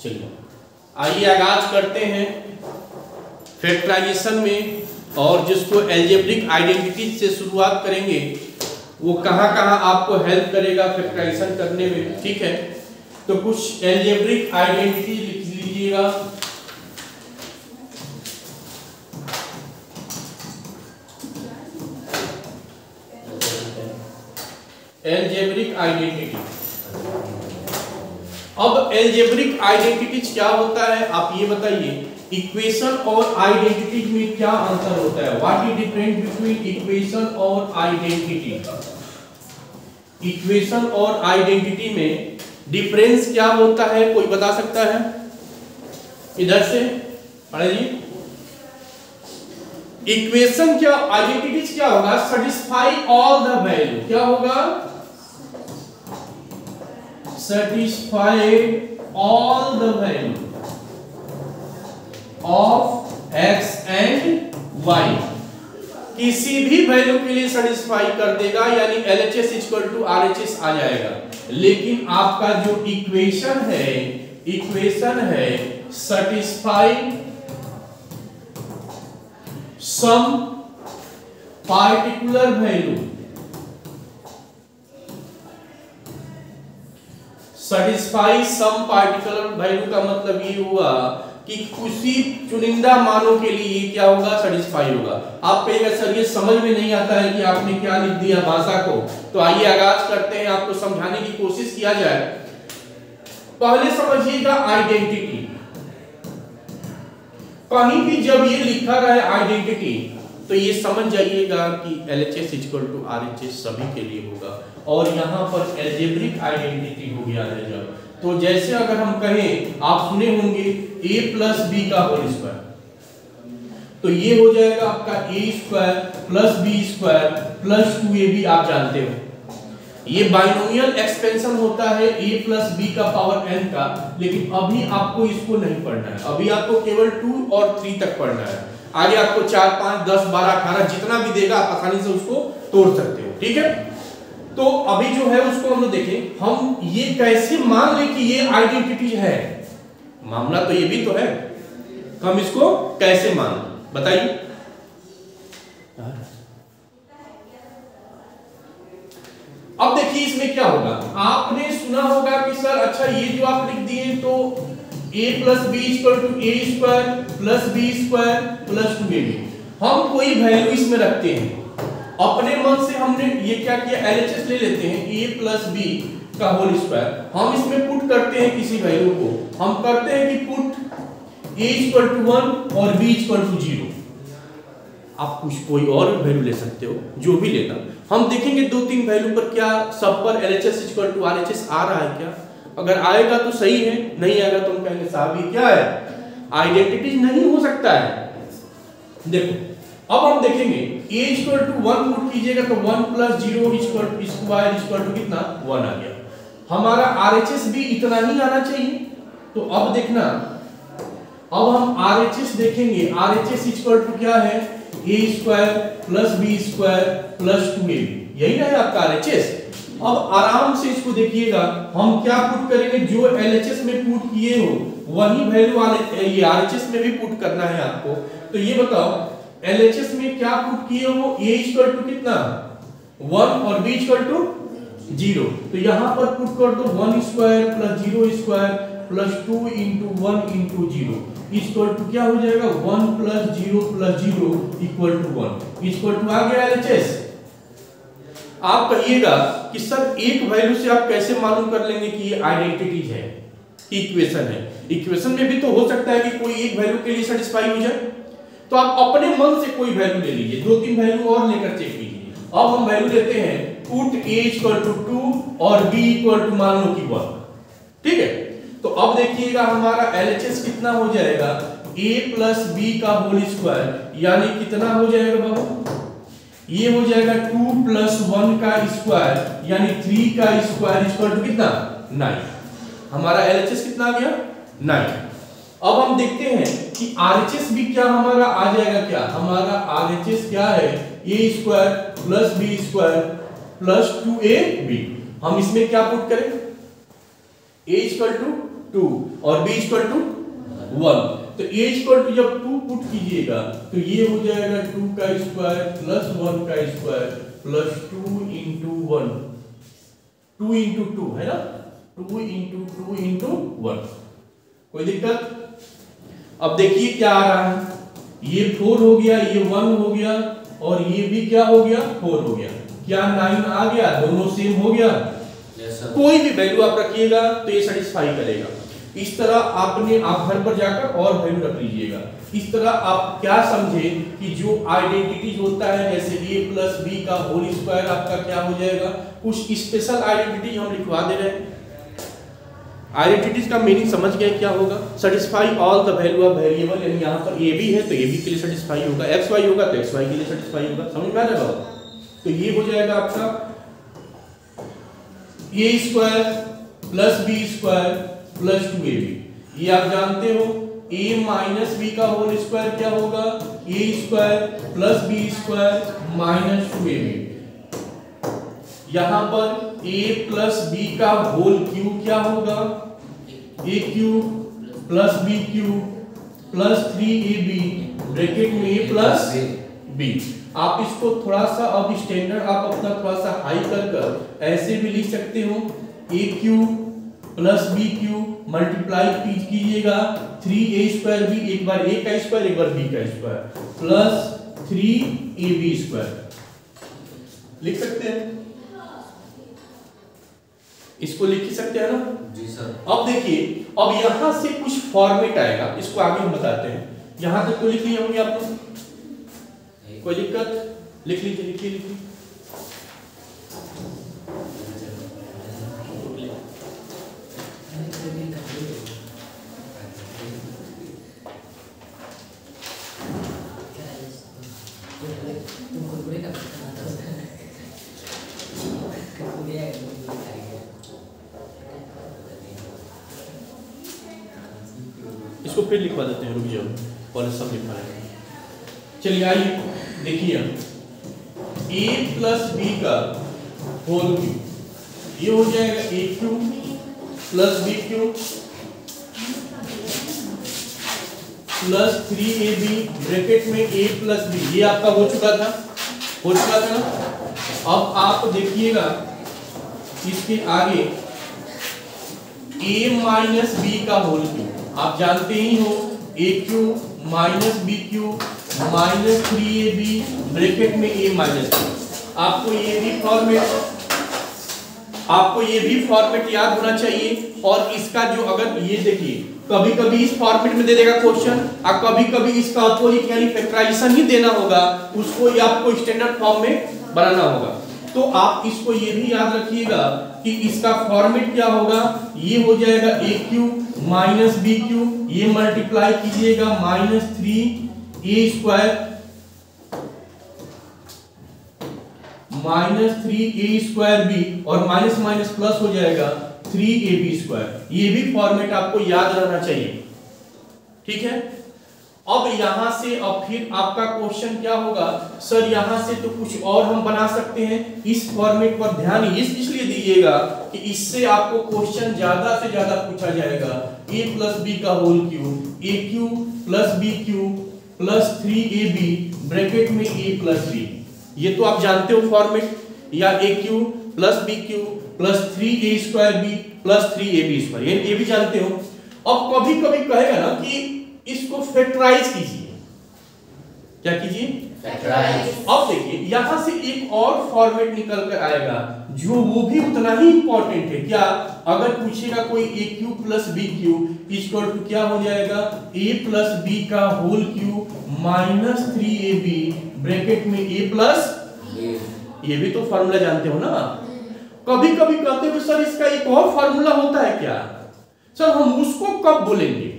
चलिए आइए आगाज करते हैं फैक्टराइजेशन में, और जिसको एल्जेब्रिक आइडेंटिटी से शुरुआत करेंगे वो कहाँ कहाँ आपको हेल्प करेगा फैक्टराइजेशन करने में। ठीक है, तो कुछ एल्जेब्रिक आइडेंटिटी लिख लीजिएगा। Algebraic identity. अब एल्जेब्रिक आइडेंटिटीज क्या होता है आप ये बताइए। इक्वेशन और आइडेंटिटी में क्या अंतर होता है? What is difference between equation और आइडेंटिटी? इक्वेशन और आइडेंटिटी में डिफरेंस क्या होता है, कोई बता सकता है? इधर से पढ़े जी। इक्वेशन क्या, आइडेंटिटीज क्या होगा? Satisfy all the value. क्या होगा? Satisfy all the value of x and y। किसी भी वैल्यू के लिए सेटिस्फाई कर देगा, यानी LHS इक्वल टू RHS आ जाएगा। लेकिन आपका जो इक्वेशन है satisfy some particular value. Satisfy some particular value का मतलब ये हुआ कि किसी चुनिंदा मानों के लिए क्या होगा? सेटिस्फाई होगा। आप कहेंगे सर ये समझ में नहीं आता है कि आपने क्या लिख दिया भाषा को। तो आइए आगाज करते हैं, आपको समझाने की कोशिश किया जाए। पहले समझिएगा आइडेंटिटी। कहीं भी जब ये लिखा रहा है आइडेंटिटी तो ये समझ जाइएगा कि LHS इक्वल टू RHS सभी के लिए होगा, और यहाँ पर एल्जेब्रिक आइडेंटिटी हो गया है जब। तो जैसे अगर हम कहें, आप सुने होंगे a प्लस बी का होल स्क्वायर, तो ये हो जाएगा आपका a square plus B square plus 2ab। आप जानते हो ये बाइनोमियल एक्सपेंशन होता है a प्लस बी का पावर n का, लेकिन अभी आपको इसको नहीं पढ़ना है। अभी आपको केवल 2 और 3 तक पढ़ना है। आगे आपको 4, 5, 10, 12, 18 जितना भी देगा आप आसानी से उसको तोड़ सकते हो। ठीक है, तो अभी जो है उसको हम लोग देखें, हम ये कैसे मान ले कि ये आइडेंटिटी है। मामला तो ये भी तो है, हम इसको कैसे मान, बताइए। अब देखिए इसमें क्या होगा। आपने सुना होगा कि सर अच्छा ये जो आप लिख दिए तो a plus B equal to a square plus B square plus 2ab। हम कोई वैल्यू इसमें रखते हैं, अपने मन से हमने ये क्या किया, LHS ले लेते हैं a प्लस बी का होल स्क्वायर। हम इसमें पुट करते हैं किसी वैल्यू को, हम करते हैं कि पुट a इक्वल टू 1 और b इक्वल टू 0। आप कुछ कोई और वैल्यू ले सकते हो, जो भी लेना। हम देखेंगे 2-3 वैल्यू पर क्या सब पर LHS इक्वल टू RHS आ रहा है क्या। अगर आएगा तो सही है, नहीं आएगा तो हम कहेंगे साहब ये क्या है, आइडेंटिटी नहीं हो सकता है। देखो अब हम देखेंगे a इक्वल टू 1 पुट कीजिएगा तो 1 plus 0 equal to square equal to कितना 1 आ गया। हमारा RHS भी इतना ही आना चाहिए। तो अब देखना, अब हम RHS देखेंगे। RHS इक्वल टू क्या है, a square plus b square plus 2ab, यही ना है आपका RHS। अब आराम से इसको देखिएगा, हम क्या पुट करेंगे, जो LHS में पुट किए हो वही वैल्यू वाले ये RHS में भी पुट करना है आपको। तो ये बताओ LHS में क्या पुट किए हो, a इक्वल टू कितना 1 और b इक्वल टू 0। तो यहां पर पुट कर दो 1 square plus 0 square plus 2 into 1 into 0 equal to क्या हो जाएगा 1 plus 0 plus 0 equal to 1 equal to आ गया LHS। आप कहिएगा कि सर एक वैल्यू से आप कैसे मालूम कर लेंगे कि ये आइडेंटिटी है, इक्वेशन है। इक्वेशन में भी तो हो सकता है कि कोई एक वैल्यू के लिए सेटिस्फाई हो जाए। तो आप अपने मन से कोई वैल्यू ले लीजिए, 2-3 वैल्यू और लेकर चेक कीजिए। अब हम वैल्यू लेते हैं, पुट a इक्वल टू 2 और b इक्वल टू मान लो कि 1। ठीक है, तो अब देखिएगा हमारा LHS कितना हो जाएगा, a प्लस b का होल स्क्वायर, यानी कितना हो जाएगा बाबू, ये हो जाएगा 2 प्लस 1 का स्क्वायर यानी 3 का स्क्वायर इक्वल टू कितना 9। हमारा LHS कितना आ गया 9। अब हम देखते हैं कि RHS भी क्या हमारा आ जाएगा, क्या हमारा RHS क्या है, a square plus b square plus 2ab। हम इसमें क्या पुट करें, a इक्वल टू 2 और b इक्वल टू 1। तो a इक्वल टू जब 2 पुट कीजिएगा तो ये हो जाएगा 2 का स्क्वायर प्लस 1 का स्क्वायर प्लस 2 इंटू 1, 2 इंटू 2 है ना, 2 इंटू 2 इंटू 1। कोई दिक्कत? अब देखिए क्या आ रहा है, ये 4 हो गया, ये 1 हो गया और ये भी क्या हो गया 4 हो गया। क्या 9 आ गया? दोनों सेम हो गया। कोई भी वैल्यू आप रखिएगा तो ये सेटिस्फाई करेगा। इस तरह आप घर पर जाकर और वैल्यू रख लीजिएगा। इस तरह आप क्या समझे कि जो आइडेंटिटीज होता है जैसे a प्लस बी का होल स्क्वायर आपका क्या हो जाएगा, कुछ स्पेशल आइडेंटिटीज हम लिखवा दे रहे हैं। आइडेंटिटीज का मीनिंग समझ गए क्या होगा? Satisfy all the value of variable, यानी यहाँ पर a भी है तो a भी के लिए सेटिस्फाई होगा, xy होगा तो xy के लिए सेटिस्फाई होगा। समझ में आ रहा है? तो ये हो जाएगा आपका a square plus b square plus 2ab। ये आप जानते हो a माइनस b का होल स्क्वायर क्या होगा, a square plus b square minus 2ab। यहां पर a प्लस b का होल क्यूब क्या होगा, a cube plus b cube plus 3ab bracket में a प्लस b। आप इसको थोड़ा सा अब स्टैंडर्ड आप अपना थोड़ा सा हाई कर ऐसे भी लिख सकते हो, a cube plus b cube multiply कीजिएगा 3a स्क्वायर भी, एक बार a का स्क्वायर एक बार b का स्क्वायर प्लस 3ab स्क्वायर। लिख सकते हैं, इसको लिख ही सकते हैं ना जी सर। अब देखिए, अब यहां से कुछ फॉर्मेट आएगा, इसको आगे हम बताते हैं। यहां तक तो लिख लिए होंगे आप लोग, कोई दिक्कत? लिख लीजिए लिखिए लिखिए। इसको फिर लिखवा देते हैं, रुक जाओ, पहले सब लिखवा लेंगे। चलिए आइए देखिए, a प्लस b का होल क्यूब, ये हो जाएगा a cube plus b cube plus 3ab bracket में a प्लस b। ये आपका हो चुका था ना। अब आप देखिएगा इसके आगे a माइनस b का होल क्यूब, आप जानते ही हो a cube minus b cube minus 3ab bracket में a माइनस b। आपको ये भी फॉर्मेट याद होना चाहिए। और इसका जो, अगर ये देखिए, कभी कभी इस फॉर्मेट में दे देगा क्वेश्चन और कभी कभी इसका अपोजिट यानी फैक्टराइजेशन ही देना होगा, उसको ये आपको स्टैंडर्ड फॉर्म में बनाना होगा। तो आप इसको ये भी याद रखिएगा कि इसका फॉर्मेट क्या होगा, ये हो जाएगा a cube minus b cube, ये मल्टीप्लाई कीजिएगा minus 3a square minus 3a square b और माइनस माइनस प्लस हो जाएगा 3ab स्क्वायर। ये भी फॉर्मेट आपको याद रहना चाहिए, ठीक है। अब यहां से अब फिर आपका क्वेश्चन क्या होगा, सर यहां से तो कुछ और हम बना सकते हैं। इस फॉर्मेट पर ध्यान इसलिए दीजिएगा कि इससे आपको क्वेश्चन ज्यादा से ज्यादा पूछा जाएगा। a प्लस b का whole cube, a cube plus b cube plus 3ab bracket में a प्लस b। ये तो आप जानते हो फॉर्मेट, या a cube plus b cube plus 3a square b plus 3ab square, ये भी जानते हो। अब कभी कभी कहेगा ना कि इसको फैक्टराइज कीजिए, क्या कीजिए, फैक्टराइज। अब देखिए यहां से एक और फॉर्मेट निकल कर आएगा जो वो भी उतना ही इंपॉर्टेंट है। क्या, अगर पूछेगा कोई a cube plus b cube equal to क्या हो जाएगा, a प्लस b का whole cube minus 3ab bracket में a प्लस, ये भी तो फार्मूला जानते हो ना। कभी कभी कहते हो सर इसका एक और फार्मूला होता है क्या, सर हम उसको कब बोलेंगे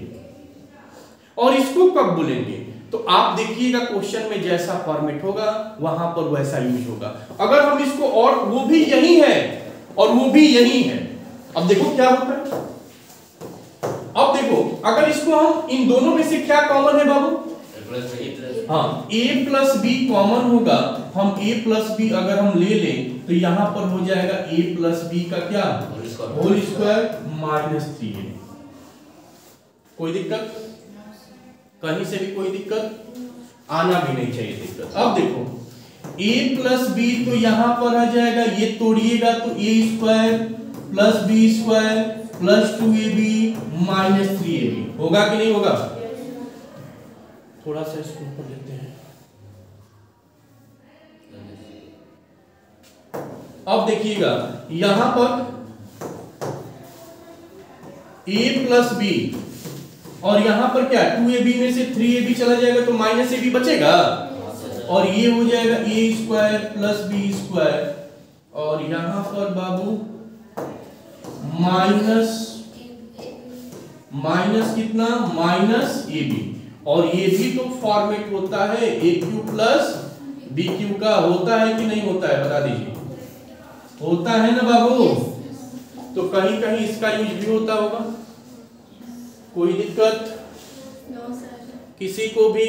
और इसको कब बोलेंगे। तो आप देखिएगा क्वेश्चन में जैसा फॉर्मेट होगा वहां पर वैसा यूज होगा। अगर हम इसको, और वो भी यही है और वो भी यही है, अब देखो क्या होता है। अब देखो अगर इसको हम इन दोनों में से क्या कॉमन है बाबू, हाँ a प्लस बी कॉमन होगा। हम a प्लस बी अगर हम ले लें तो यहां पर हो जाएगा a प्लस बी का क्या, होल स्क्वायर माइनस 3a। कोई दिक्कत? कहीं से भी कोई दिक्कत आना भी नहीं चाहिए दिक्कत। अब देखो a प्लस बी तो यहां पर आ जाएगा, ये तोड़िएगा तो a square plus B square plus 2ab minus 3ab होगा कि नहीं होगा? थोड़ा सा इसको ऊपर लेते हैं। अब देखिएगा यहां पर a प्लस बी और यहां पर क्या 2ab में से 3ab चला जाएगा तो माइनस ab बचेगा और ये हो जाएगा a square plus B square और यहां पर बाबू माइनस कितना माइनस ab और ये भी तो फॉर्मेट होता है aq प्लस bq का, होता है कि नहीं होता है बता दीजिए? होता है ना बाबू? तो कहीं कहीं इसका यूज भी होता होगा, कोई दिक्कत किसी को भी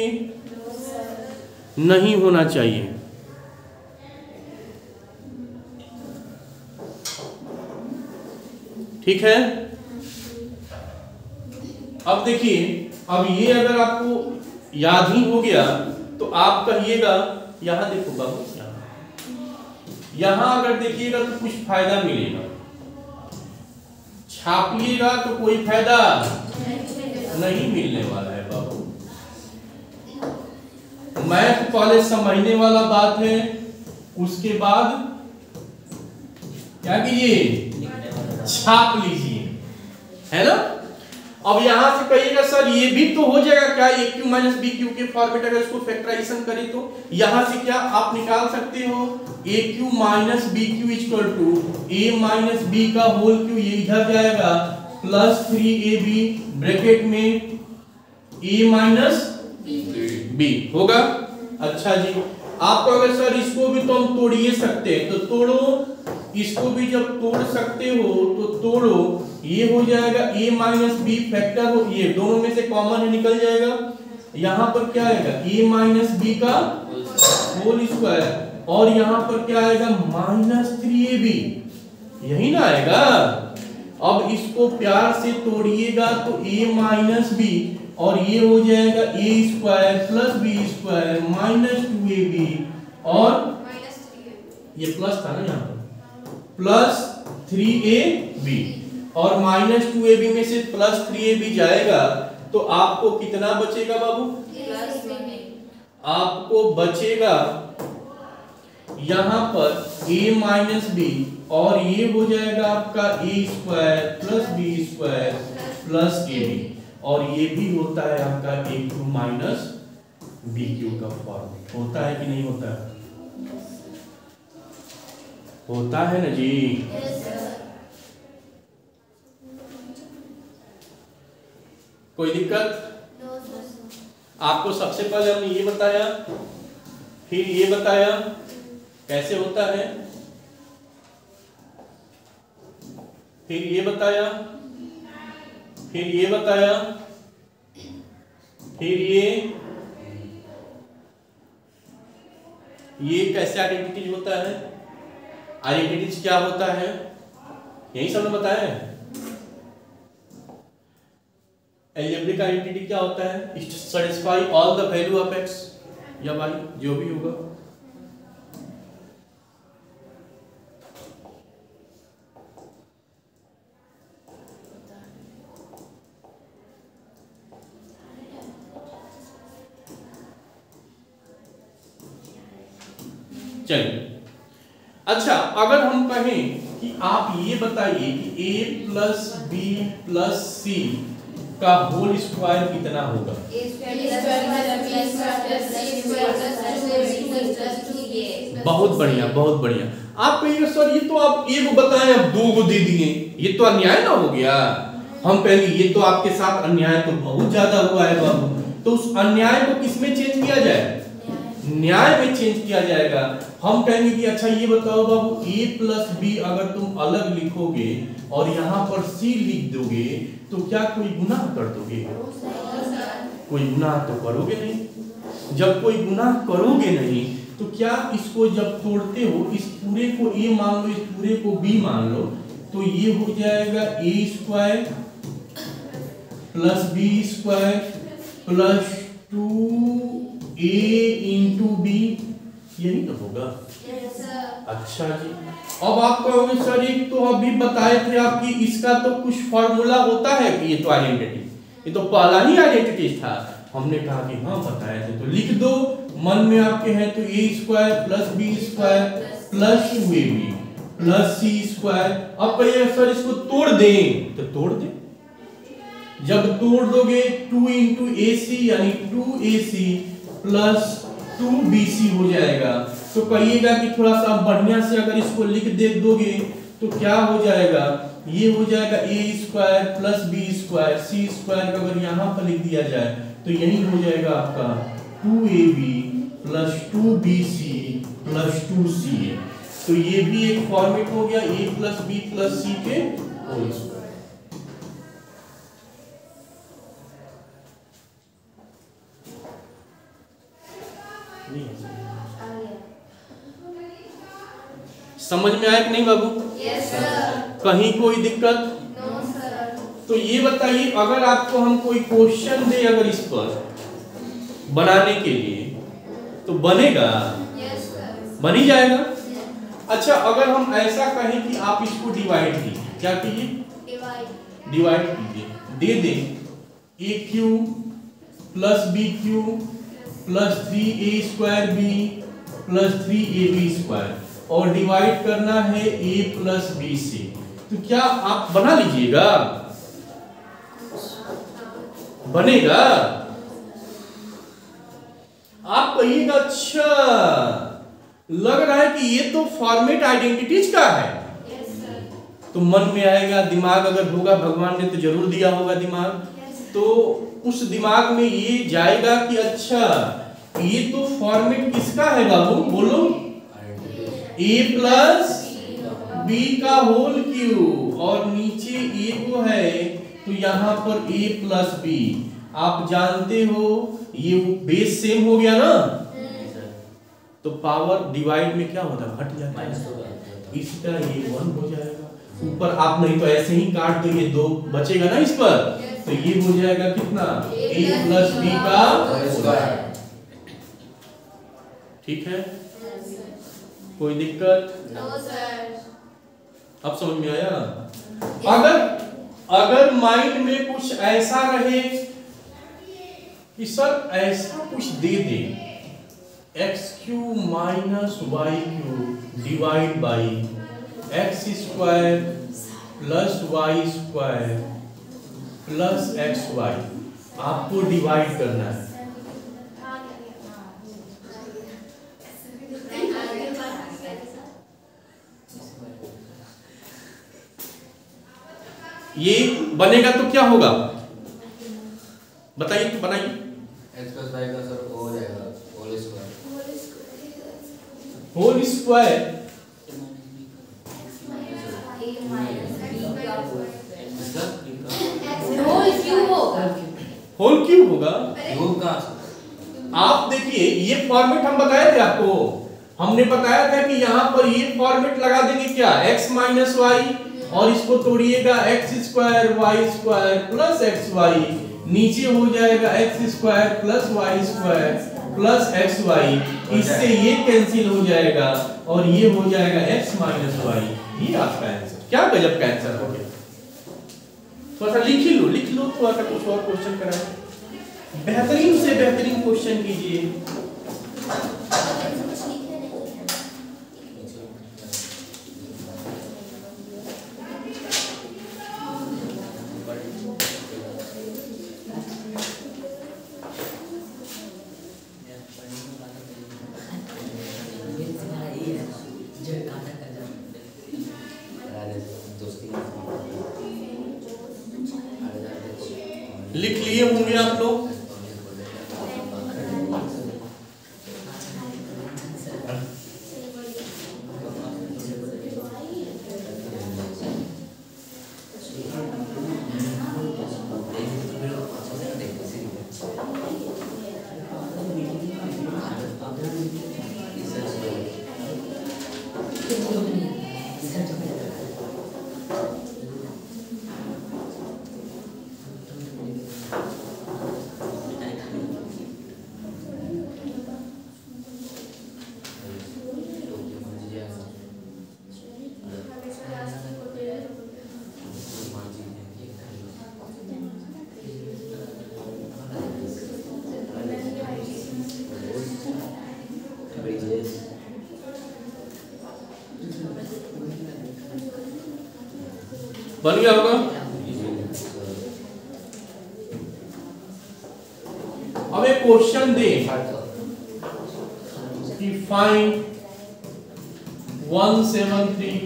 नहीं होना चाहिए। ठीक है। अब देखिए, अब ये अगर आपको याद ही हो गया तो आप कहिएगा यहां देखो बाबू, यहां अगर देखिएगा तो कुछ फायदा मिलेगा, छापिएगा तो कोई फायदा नहीं मिलने वाला है बाबू। मैथ पहले समझने वाला बात है, उसके बाद क्या कीजिए छाप लीजिए, है ना। अब यहां से कहिएगा सर ये भी तो हो जाएगा क्या ए क्यू माइनस बी क्यू के फॉर्मेट, अगर इसको फैक्टराइजेशन करें तो यहां से क्या आप निकाल सकते हो a cube minus B cube equal to a minus b का होल क्यू, ये इधर जाएगा प्लस 3ab ब्रैकेट में ए माइनस बी होगा। अच्छा जी, आपको अगर सर इसको भी तो हम तोड़ ही सकते हैं तो तोड़ो, इसको भी जब तोड़ सकते हो तो तोड़ो, ये हो जाएगा a माइनस बी फैक्टर हो, ये दोनों में से कॉमन निकल जाएगा, यहाँ पर क्या आएगा a माइनस बी का होल स्क्वायर और यहाँ पर क्या आएगा माइनस 3ab, यही ना आएगा। अब इसको प्यार से तोड़िएगा तो a माइनस बी और ये हो जाएगा a square plus B square minus 2ab और ये प्लस था ना यहाँ पर प्लस 3ab और माइनस 2ab में से प्लस 3ab जाएगा तो आपको कितना बचेगा बाबू? आपको बचेगा यहां पर a माइनस बी और ये हो जाएगा आपका a square plus B square plus ab और ये भी होता है आपका a cube minus B cube का फॉर्मेट, होता है कि नहीं होता है? होता है ना जी। कोई दिक्कत? आपको सबसे पहले हमने ये बताया, फिर ये बताया कैसे होता है, फिर ये बताया, फिर ये बताया, फिर ये कैसे आइडेंटिटीज होता है, आइडेंटिटीज क्या होता है, यही सब ने बताया है। एल्जेब्रिक आइडेंटिटी क्या होता है? Satisfy all the value of x या y, जो भी होगा। चलिए, अच्छा अगर हम कहें कि आप ये बताइए कि a प्लस बी प्लस सी का होल स्क्वायर कितना होगा? बहुत बढ़िया, बहुत बढ़िया। आप कहिए सर ये तो आप एक बताएं अब दो को दे दिए, ये तो अन्याय ना हो गया। हम कहेंगे ये तो आपके साथ अन्याय तो बहुत ज्यादा हुआ है बाबू, तो उस अन्याय को किसमें चेंज किया जाए? न्याय में चेंज किया जाएगा। हम कहेंगे कि अच्छा ये बताओ बाबू a प्लस बी अगर तुम अलग लिखोगे और यहाँ पर c लिख दोगे तो क्या कोई गुनाह कर दोगे? कोई गुनाह तो करोगे नहीं। जब कोई गुनाह करोगे नहीं तो क्या इसको जब तोड़ते हो इस पूरे को a मान लो, इस पूरे को b मान लो, तो ये हो जाएगा a square plus B square plus 2a into B, यही तो होगा। Yes sir. अच्छा जी, अब आप कहोगे सर एक तो अभी बताए थे आपकी इसका तो कुछ फॉर्मूला होता है कि ये तो आइडेंटिटी, ये तो पहला ही आइडेंटिटी था। हमने कहा कि हाँ बताए थे, तो लिख दो मन में आपके हैं तो a square plus B square plus 2ab प्लस सी स्क्वायर। अब कहिए सर इसको तोड़ दें, तो तोड़ दें। जब तोड़ दोगे 2 इंटू ए सी यानी 2ac प्लस 2bc हो जाएगा। तो कहिएगा कि थोड़ा सा बढ़िया से अगर इसको लिख दे दोगे तो क्या हो जाएगा, ये हो जाएगा a square plus B square C square का अगर यहाँ पर लिख दिया जाए तो यही हो जाएगा आपका 2ab plus 2bc plus 2ca। तो ये भी एक फॉर्मेट हो गया a प्लस बी प्लस सी के होल स्क्वायर। समझ में आया कि नहीं बाबू? Yes sir. कहीं कोई दिक्कत? No sir. तो ये बताइए अगर आपको हम कोई क्वेश्चन दे अगर इस पर बनाने के लिए तो बनेगा? Yes sir. बन ही जाएगा। अच्छा अगर हम ऐसा कहें कि आप इसको डिवाइड कीजिए, क्या कीजिए? डिवाइड कीजिए, दे दें a cube plus b cube plus 3a square b plus 3ab square और डिवाइड करना है a प्लस बी से, तो क्या आप बना लीजिएगा? बनेगा? आप कहिएगा अच्छा लग रहा है कि ये तो फॉर्मेट आइडेंटिटीज का है। Yes sir. तो मन में आएगा, दिमाग अगर होगा, भगवान ने तो जरूर दिया होगा दिमाग, तो उस दिमाग में ये जाएगा कि अच्छा ये तो फॉर्मेट किसका है बाबू, बोलो? a प्लस बी का होल क्यूब और नीचे a को है तो यहाँ पर a प्लस बी। आप जानते हो ये बेस सेम हो गया ना, तो पावर डिवाइड में क्या होता है, घट जाता है। इसी तरह ये 1 हो जाएगा। ऊपर आप नहीं तो ऐसे ही काट दो, ये 2 बचेगा ना इस पर, तो ये हो जाएगा कितना, a प्लस बी का स्क्वायर। ठीक है, कोई दिक्कत? No sir. अब समझ में आया? अगर माइंड में कुछ ऐसा रहे कि सर ऐसा कुछ दे दे x cube minus y cube divide by x square plus y square plus x y, आपको डिवाइड करना है। ये बनेगा तो क्या होगा बताइए, तो बनाइए। x प्लस y का सर हो जाएगा whole square. Whole square whole cube होगा। क्यूब कहाँ से? आप देखिए ये फॉर्मेट हम बताए थे आपको, हमने बताया था कि यहाँ पर ये फॉर्मेट लगा देंगे क्या, x माइनस वाई और इसको तोड़िएगा x square y square plus x y, नीचे हो जाएगा x square plus y square plus x y, इससे ये कैंसिल हो जाएगा और ये हो जाएगा एक्स माइनस वाई। ये आपका आंसर, क्या गजब का आंसर हो गया। थोड़ा सा लिख लो, थोड़ा सा कुछ और क्वेश्चन कराएं, बेहतरीन से बेहतरीन क्वेश्चन कीजिए। लिख लिए होंगे आप लोग। बन गया होगा। अब एक क्वेश्चन दे कि फाइंड 173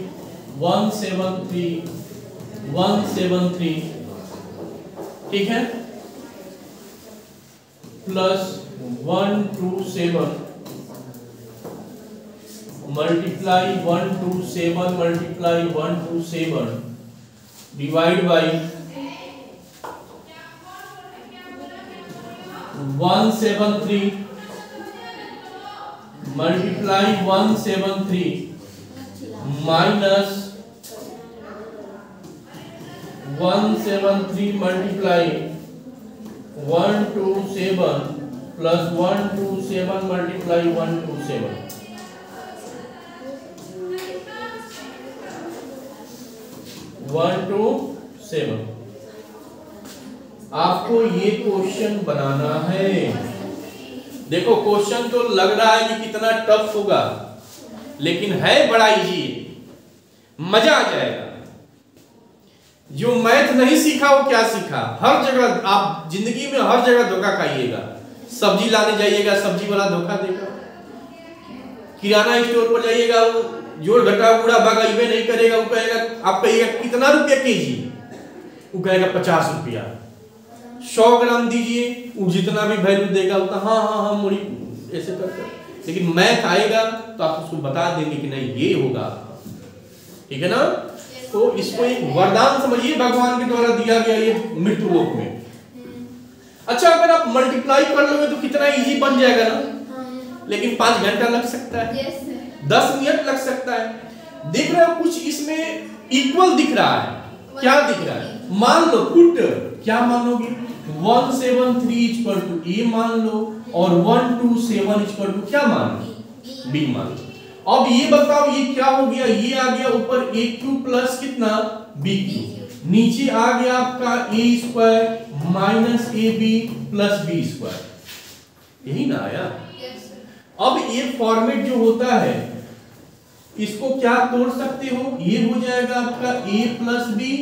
173 173, ठीक है, plus 127 multiply 127 multiply 127 divide by 173 multiply 173 minus 173 multiply 127 plus 127 multiply 127 127। आपको ये क्वेश्चन बनाना है। देखो क्वेश्चन तो लग रहा है कि कितना टफ होगा, लेकिन है बड़ा इजी, मजा आ जाएगा। जो मैथ नहीं सीखा वो क्या सीखा। हर जगह आप जिंदगी में हर जगह धोखा खाइएगा। सब्जी लाने जाइएगा, सब्जी वाला धोखा देगा। किराना स्टोर पर जाइएगा, वो जोड़ घटा बूढ़ा भागाइबे नहीं करेगा। वो कहेगा, आप कहिएगा कितना रुपया केजी, वो कहेगा 50 रुपया। 100 ग्राम दीजिए, वो जितना भी वैल्यू देगा उतना हाँ हाँ हाँ मुड़ी ऐसे करकर। लेकिन मैथ आएगा तो आप उसको बता देंगे कि नहीं ये होगा, ठीक है ना। तो इसको एक वरदान समझिए, भगवान के द्वारा दिया गया ये मृत्यु लोक में। अच्छा अगर आप मल्टीप्लाई कर लोगे तो कितना इजी बन जाएगा ना, लेकिन 5 घंटा लग सकता है, 10 मिनट लग सकता है। देख रहे हो कुछ इसमें इक्वल दिख रहा है। क्या दिख रहा है? मान लो पुट, क्या मानोगे? 173 इक्वल टू ए मान लो, और 127 इक्वल टू क्या मान लो? बी मान लो। अब ये बताओ ये क्या हो गया? ये आ गया ऊपर ए क्यू प्लस कितना बी क्यू, नीचे आ गया आपका a square minus A B plus B square, यही ना आया। अब ये फॉर्मेट जो होता है इसको क्या तोड़ सकते हो? ये हो जाएगा आपका a प्लस बी,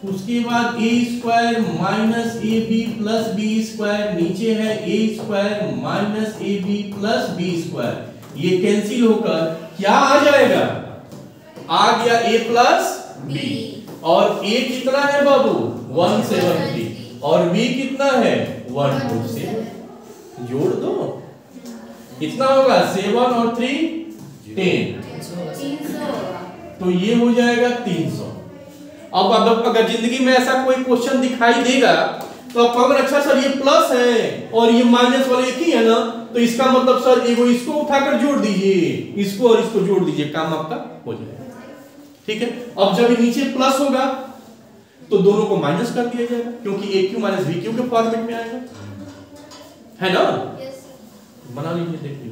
उसके बाद a square minus A B plus B square, नीचे है a square minus A B plus B square. ये कैंसिल होकर क्या आ जाएगा? आ गया a प्लस बी, और a कितना है बाबू? 173, और b कितना है? 127। जोड़ दो, कितना होगा? 7 और 3 10, तो ये हो जाएगा 300। अब अगर जिंदगी में ऐसा कोई क्वेश्चन दिखाई देगा तो आप कहोगे अच्छा सर ये प्लस है और ये माइनस वाले एक ही है ना, तो इसका मतलब सर इसको उठाकर जोड़ दीजिए, इसको और इसको जोड़ दीजिए, काम आपका हो जाएगा, ठीक है। अब जब नीचे प्लस होगा तो दोनों को माइनस कर दिया जाएगा, क्योंकि ए क्यू माइनस बी क्यू के फॉर्मेट में आएगा, है ना। बना लीजिए, देख लीजिए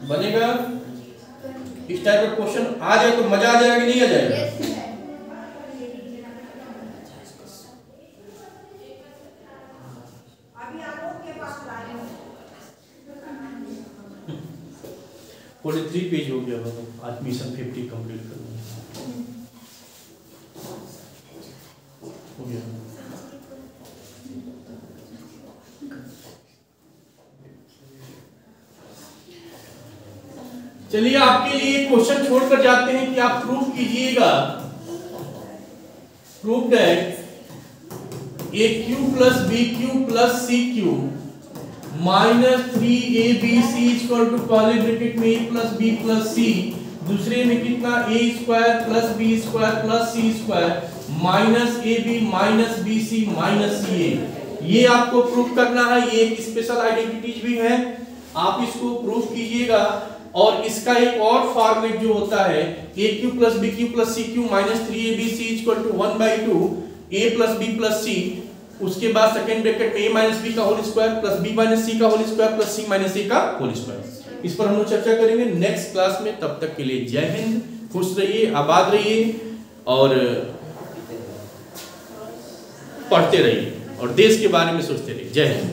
बनेगा। इस टाइप का क्वेश्चन आ जाए तो मजा आ जाएगा कि नहीं आ जाएगा? पूरे 3 पेज हो गया आज मिशन 50 कंप्लीट करना हो गया। चलिए आपके लिए क्वेश्चन छोड़कर जाते हैं कि आप प्रूफ कीजिएगा, proof that A cube plus B cube plus C cube minus 3abc equal to पहले ब्रैकेट में a plus B plus C, दूसरे में कितना a square plus B square plus C square minus ab minus bc minus ca। ये आपको proof करना है, ये एक स्पेशल आइडेंटिटीज भी है, आप इसको प्रूफ कीजिएगा। और इसका एक और फॉर्मेट जो होता है a cube plus B cube plus C cube minus 3abc equal to 1/2 a plus B plus c, उसके बाद सेकंड ब्रैकेट में a माइनस बी का whole square plus b minus c का whole square plus c minus a का whole square. इस पर हम लोग चर्चा करेंगे नेक्स्ट क्लास में। तब तक के लिए जय हिंद, खुश रहिए, आबाद रहिए और पढ़ते रहिए और देश के बारे में सोचते रहिए। जय हिंद।